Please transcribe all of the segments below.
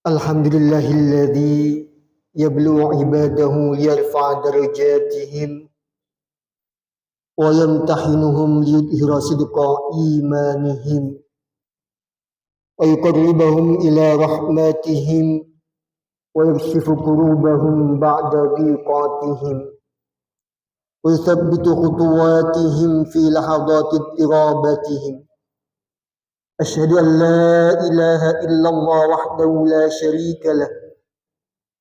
Alhamdulillahilladzi yablu ibadahu liyarfa darajatihim wa yamtahinuhum liyudhira sidqa imanihim wa yuqarribahum ila rahmatihim wa yakshifu kurubahum ba'da dhiqatihim wa yuthabbitu khutuwatihim fi lahadati tirabatihim. أشهد أن لا إله إلا الله وحده لا شريك له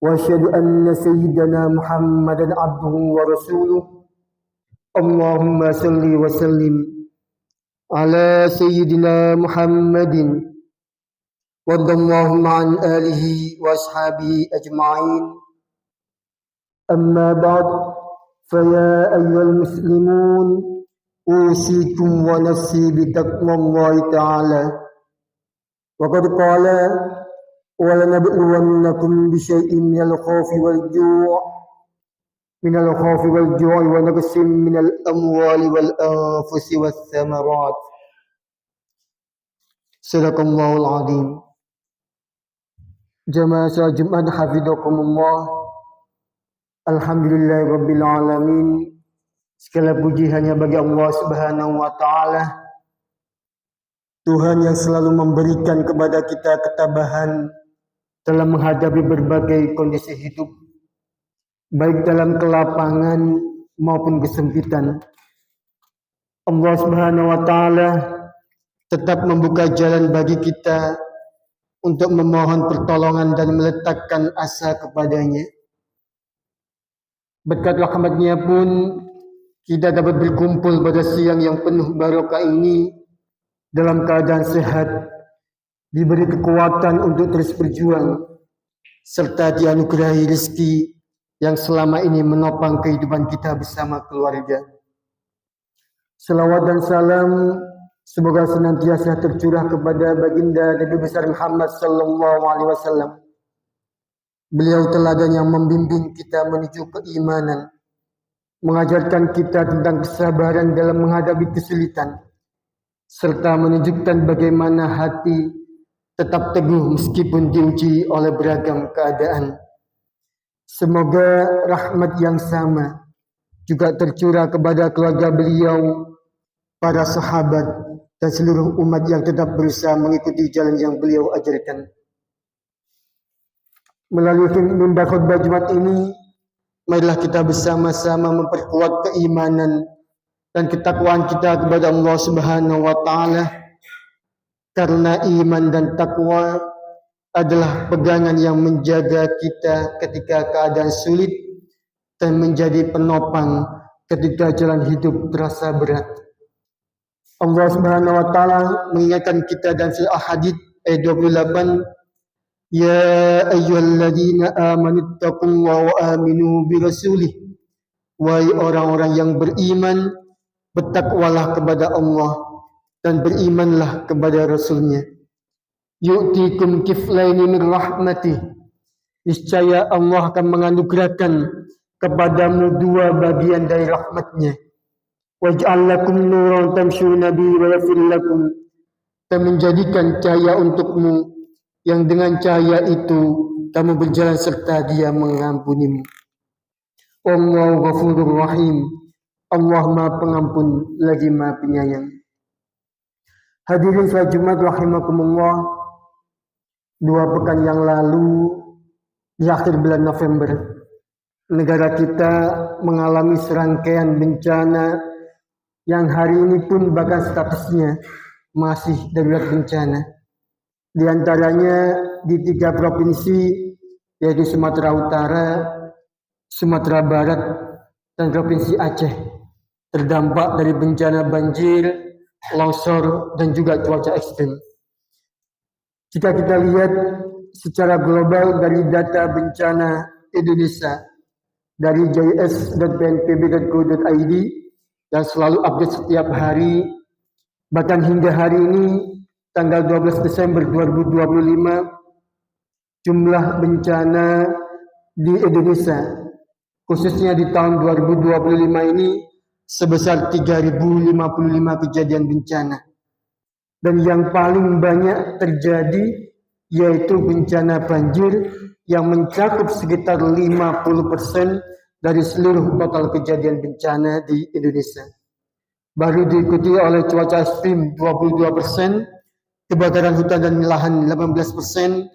وأشهد أن سيدنا محمدا عبده ورسوله اللهم صل وسلم على سيدنا محمد وارض اللهم عن آله وأصحابه أجمعين أما بعد فيا أيها المسلمون أوصيكم ونفسي بتقوى الله تعالى وقد قال ولنبلونكم بشيء من الخوف والجوع ونقص من الأموال والأنفس والثمرات صدق الله العظيم. Jamaah salat Jumat hafizakumullah. Alhamdulillah rabbil alamin. Segala puji hanya bagi Allah Subhanahu wa taala. Tuhan yang selalu memberikan kepada kita ketabahan dalam menghadapi berbagai kondisi hidup, baik dalam kelapangan maupun kesempitan. Allah Subhanahu wa taala tetap membuka jalan bagi kita untuk memohon pertolongan dan meletakkan asa kepadanya. Berkat rahmat-Nya pun kita dapat berkumpul pada siang yang penuh barokah ini dalam keadaan sehat, diberi kekuatan untuk terus berjuang, serta dianugerahi rezeki yang selama ini menopang kehidupan kita bersama keluarga. Selawat dan salam semoga senantiasa tercurah kepada baginda Nabi besar Muhammad sallallahu alaihi wasallam. Beliau teladan yang membimbing kita menuju keimanan, mengajarkan kita tentang kesabaran dalam menghadapi kesulitan, serta menunjukkan bagaimana hati tetap teguh meskipun diuji oleh beragam keadaan. Semoga rahmat yang sama juga tercurah kepada keluarga beliau, para sahabat, dan seluruh umat yang tetap berusaha mengikuti jalan yang beliau ajarkan. Melalui mimbar khutbah Jumat ini, marilah kita bersama-sama memperkuat keimanan dan ketakwaan kita kepada Allah Subhanahu wa taala, karena iman dan takwa adalah pegangan yang menjaga kita ketika keadaan sulit dan menjadi penopang ketika jalan hidup terasa berat. Allah Subhanahu wa taala mengingatkan kita dalam surah Al-Hadid ayat 28, Ya ayyuhalladzina amanu taqullaha wa aminu birasulih. Wahai orang-orang yang beriman, bertakwalah kepada Allah dan berimanlah kepada Rasulnya. Yu'tikum kiflaini min rahmatih. Niscaya Allah akan menganugerahkan kepadamu dua bagian dari rahmatnya. Waj'al lakum nuran tamshuna bihi wa yaghfir lakum. Dan menjadikan cahaya untukmu, yang dengan cahaya itu kamu berjalan serta Dia mengampunimu. Allahu ghafurur rahim. Allah Maha Pengampun lagi Maha Penyayang. Hadirin salat Jumat rahimakumullah. 2 pekan yang lalu, di akhir bulan November, negara kita mengalami serangkaian bencana yang hari ini pun bahkan statusnya masih darurat bencana. Di antaranya di 3 provinsi, yaitu Sumatera Utara, Sumatera Barat, dan Provinsi Aceh, terdampak dari bencana banjir, longsor, dan juga cuaca ekstrem. Jika kita lihat secara global dari data bencana Indonesia dari jis.bnpb.go.id yang selalu update setiap hari, bahkan hingga hari ini tanggal 12 Desember 2025, jumlah bencana di Indonesia khususnya di tahun 2025 ini sebesar 3.055 kejadian bencana. Dan yang paling banyak terjadi yaitu bencana banjir yang mencakup sekitar 50% dari seluruh total kejadian bencana di Indonesia. Baru diikuti oleh cuaca ekstrim 22%, kebakaran hutan dan lahan 18%,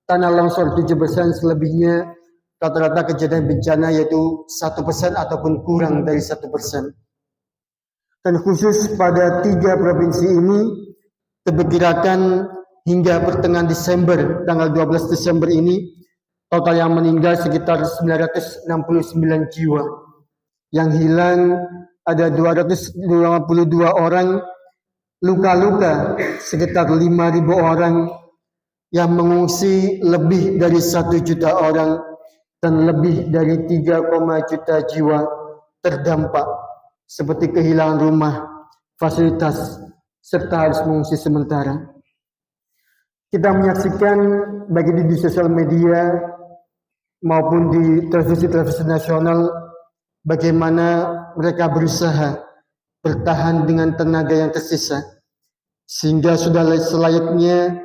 tanah longsor 7%, selebihnya rata-rata kejadian bencana yaitu 1% ataupun kurang dari 1%. Dan khusus pada 3 provinsi ini, diperkirakan hingga pertengahan Desember, tanggal 12 Desember ini, total yang meninggal sekitar 969 jiwa. Yang hilang ada 252 orang, luka-luka sekitar 5.000 orang, yang mengungsi lebih dari 1 juta orang, dan lebih dari 3, juta jiwa terdampak, seperti kehilangan rumah, fasilitas, serta harus mengungsi sementara. Kita menyaksikan baik di sosial media maupun di televisi nasional bagaimana mereka berusaha bertahan dengan tenaga yang tersisa, sehingga sudah selayaknya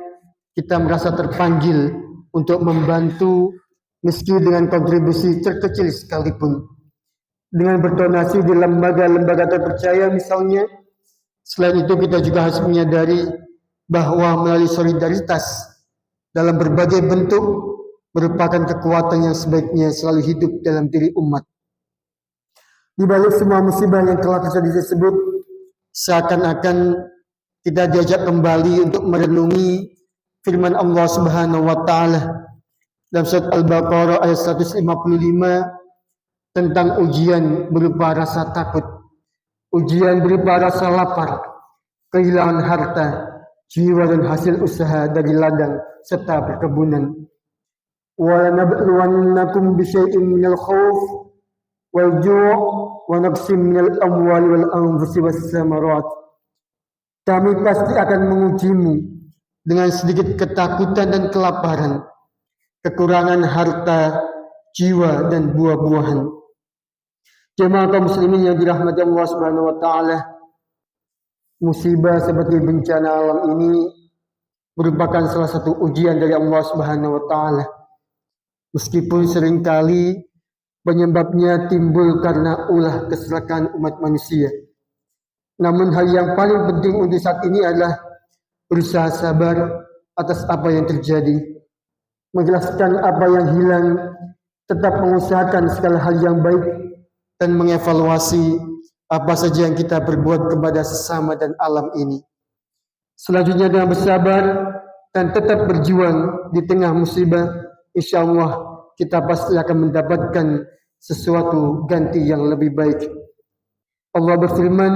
kita merasa terpanggil untuk membantu meski dengan kontribusi terkecil sekalipun, dengan berdonasi di lembaga-lembaga terpercaya misalnya. Selain itu kita juga harus menyadari bahwa melalui solidaritas dalam berbagai bentuk merupakan kekuatan yang sebaiknya selalu hidup dalam diri umat. Di balik semua musibah yang telah terjadi tersebut, seakan-akan kita diajak kembali untuk merenungi firman Allah Subhanahu wa taala dalam surat Al-Baqarah ayat 155 tentang ujian berupa rasa takut, ujian berupa rasa lapar, kehilangan harta, jiwa dan hasil usaha dari ladang serta perkebunan. Wa lanabluwannakum bisyai'in minal khauf wal ju' wa naqsim minal amwali wal anfusi was samarat. Kami pasti akan mengujimu dengan sedikit ketakutan dan kelaparan, kekurangan harta, jiwa dan buah-buahan. Jemaah kaum muslimin yang dirahmati Allah Subhanahu wa taala, musibah seperti bencana alam ini merupakan salah satu ujian dari Allah Subhanahu wa taala. Meskipun seringkali penyebabnya timbul karena ulah kesalahan umat manusia. Namun hal yang paling penting untuk saat ini adalah berusaha sabar atas apa yang terjadi, menjelaskan apa yang hilang, tetap mengusahakan segala hal yang baik, dan mengevaluasi apa saja yang kita perbuat kepada sesama dan alam ini. Selanjutnya dengan bersabar dan tetap berjuang di tengah musibah, insya Allah kita pasti akan mendapatkan sesuatu ganti yang lebih baik. Allah berfirman,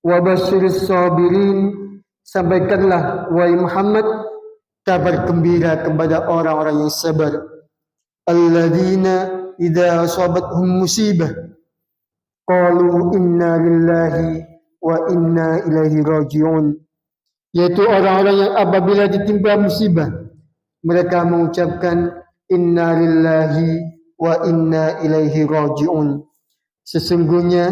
wa basyiris sabirin, sampaikanlah wahai Muhammad kabar gembira kepada orang-orang yang sabar. Alladzina idza asabathum musibah qalu inna lillahi wa inna ilaihi raji'un, yaitu orang-orang yang apabila ditimpa musibah mereka mengucapkan inna lillahi wa inna ilaihi raji'un, sesungguhnya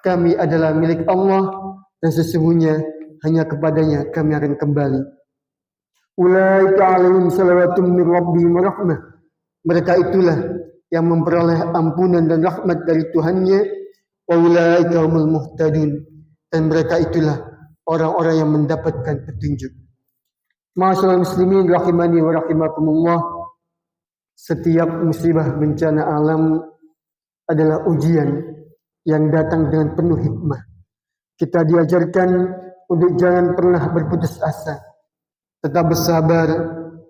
kami adalah milik Allah dan sesungguhnya hanya kepadanya kami akan kembali. Ulaika alaihim salawatun min rabbihim wa rahmah, mereka itulah yang memperoleh ampunan dan rahmat dari Tuhannya. Wa ulaika humul muhtadun, dan mereka itulah orang-orang yang mendapatkan petunjuk. Ma'asyiral muslimin rahimani wa rahimakumullah, setiap musibah bencana alam adalah ujian yang datang dengan penuh hikmah. Kita diajarkan untuk jangan pernah berputus asa, tetap bersabar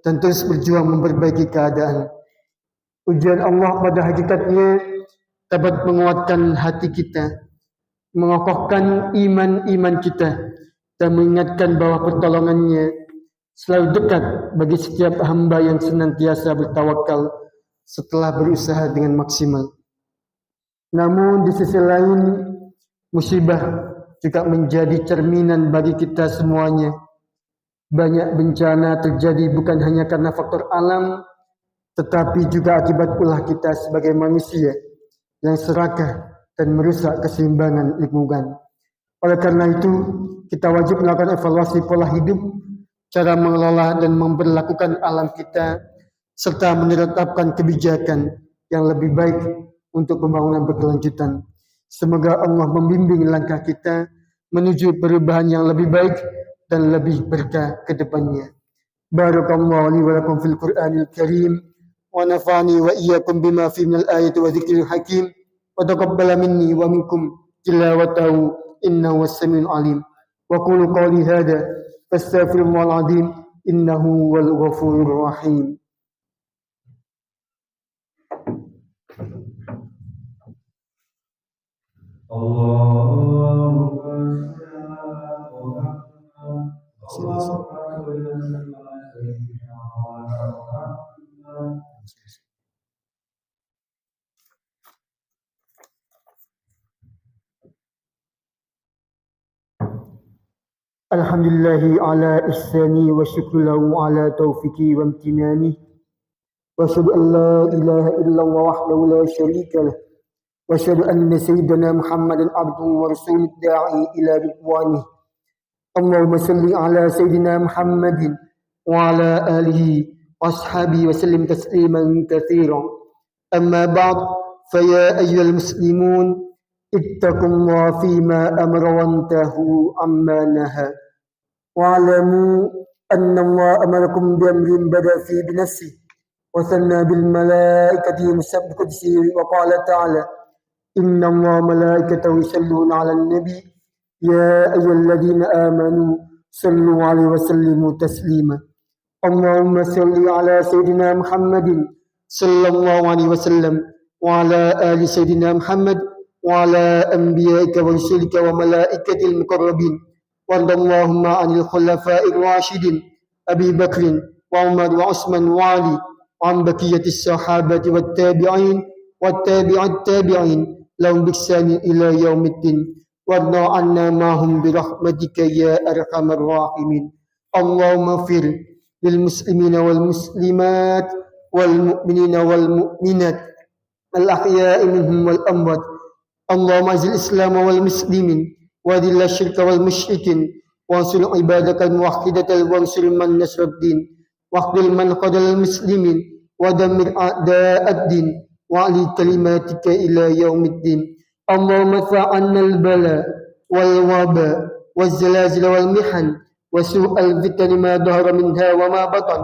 dan terus berjuang memperbaiki keadaan. Ujian Allah pada hakikatnya dapat menguatkan hati kita, mengokohkan iman kita, dan mengingatkan bahwa pertolongannya selalu dekat bagi setiap hamba yang senantiasa bertawakal setelah berusaha dengan maksimal. Namun di sisi lain, musibah juga menjadi cerminan bagi kita semuanya. Banyak bencana terjadi bukan hanya karena faktor alam, tetapi juga akibat ulah kita sebagai manusia yang serakah dan merusak keseimbangan lingkungan. Oleh karena itu, kita wajib melakukan evaluasi pola hidup, cara mengelola dan memperlakukan alam kita, serta menetapkan kebijakan yang lebih baik untuk pembangunan berkelanjutan. Semoga Allah membimbing langkah kita menuju perubahan yang lebih baik dan lebih berkah ke depannya. Barakallahu li wa lakum fil Qur'anil Karim wa nafa'ani wa iyyakum bima fi minal ayati wa dzikril hakim wa taqabbala minni wa minkum tilawatahu innahu was-sami'ul alim. Wa qulu qawli hadha fastaghfirullahal azim innahu wal ghafurur rahim. Alhamdulillahi ala ihsani wa syukru lahu ala taufiqi wa imtinani wa asyhadu an la ilaha illallah wahdahu la syarika lah wa asyhadu anna sayyidana Muhammadan abduhu wa rasuluh da'i ila ridwanih. Allahumma salli ala sayyidina Muhammadin wa ala alihi wa ashabihi wa sallim tasliman katsiran. Amma ba'd, fa ya ayyuhal muslimun ittaqullaha fima amara wa antahu amma naha. واعلموا أن الله أمركم بأمر بدأ فيه بنفسه وثنى بالملائكة مسبح قدسه وقال تعالى إن الله ملائكته يصلون على النبي يا أيها الذين آمنوا صلوا عليه وسلموا تسليما. اللهم صل على سيدنا محمد صلى الله عليه وسلم وعلى آل سيدنا محمد وعلى أنبيائك ورسلك وملائكة المقربين. وارض اللهم عن الخلفاء الراشدين أبي بكر وعمر وعثمان وعلي وعن بقية الصحابة والتابعين والتابع التابعين لهم بإحسان إلى يوم الدين. وارض عنا معهم برحمتك يا أرحم الراحمين. اللهم اغفر للمسلمين والمسلمات والمؤمنين والمؤمنات الأحياء منهم والأموات. اللهم أعز الإسلام والمسلمين وأذل الشرك والمشركين وانصر عبادك الموحدة وانصر من نصر الدين واخذل من خذل المسلمين ودمر أعداء الدين وعلي كلماتك إلى يوم الدين. اللهم ارفع عنا البلاء والوباء والزلازل والمحن وسوء الفتن ما ظهر منها وما بطن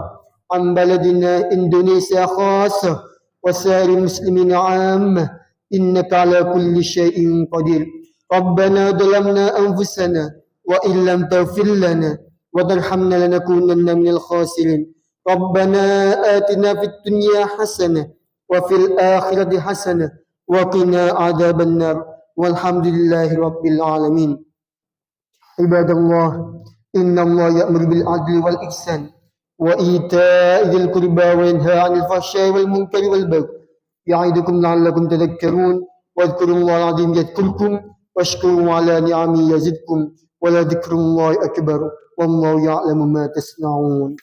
عن بلدنا إندونيسيا خاصة وسائر المسلمين عامة إنك على كل شيء قدير. ربنا ظلمنا أنفسنا وإن لم تغفر لنا وترحمنا لنكونن من الخاسرين. ربنا آتنا في الدنيا حسنة وفي الآخرة حسنة وقنا عذاب النار والحمد لله رب العالمين. عباد الله إن الله يأمر بالعدل والإحسان وإيتاء ذي القربى وينهى عن الفحشاء والمنكر والبغي يعظكم لعلكم تذكرون. واذكروا الله العظيم يذكركم واشكروا على نعمه يزدكم ولذكر الله أكبر والله يعلم ما تصنعون.